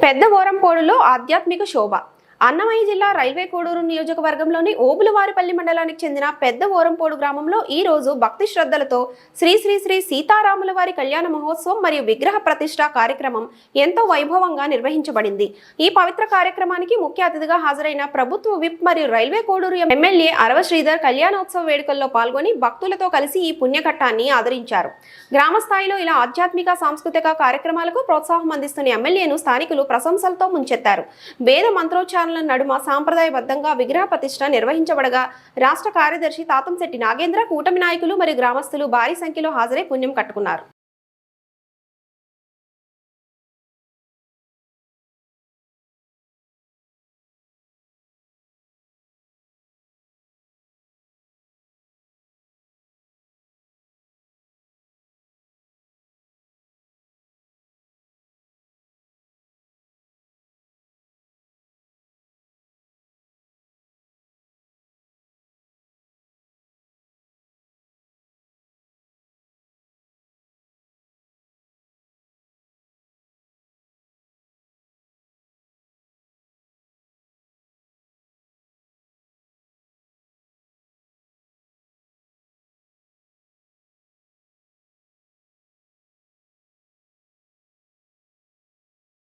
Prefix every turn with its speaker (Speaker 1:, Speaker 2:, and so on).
Speaker 1: పెద్ద ఓరంపోడులో ఆధ్యాత్మిక శోభ. అన్నమయ్య జిల్లా రైల్వే కోడూరు నియోజకవర్గంలోని ఓబులవారిపల్లి మండలానికి చెందిన పెద్ద ఓరంపోడు గ్రామంలో ఈ రోజు భక్తి శ్రద్ధలతో శ్రీ శ్రీ శ్రీ సీతారాముల వారి కళ్యాణ మహోత్సవం మరియు విగ్రహ ప్రతిష్ఠ కార్యక్రమం ఎంతో వైభవంగా నిర్వహించబడింది. ఈ పవిత్ర కార్యక్రమానికి ముఖ్య అతిథిగా హాజరైన ప్రభుత్వ విప్ మరియు రైల్వే కోడూరు ఎమ్మెల్యే అరవ శ్రీధర్ కళ్యాణోత్సవ వేడుకల్లో పాల్గొని భక్తులతో కలిసి ఈ పుణ్యఘట్టాన్ని ఆదరించారు. గ్రామ స్థాయిలో ఇలా ఆధ్యాత్మిక సాంస్కృతిక కార్యక్రమాలకు ప్రోత్సాహం అందిస్తున్న ఎమ్మెల్యేను స్థానికులు ప్రశంసలతో ముంచెత్తారు. వేద మంత్రోచ్చారణ నడుమ సాంప్రదాయబద్ధంగా విగ్రహ ప్రతిష్ఠ నిర్వహించబడగా రాష్ట్ర కార్యదర్శి తాతంశెట్టి నాగేంద్ర, కూటమి నాయకులు మరియు గ్రామస్తులు భారీ సంఖ్యలో హాజరై పుణ్యం కట్టుకున్నారు.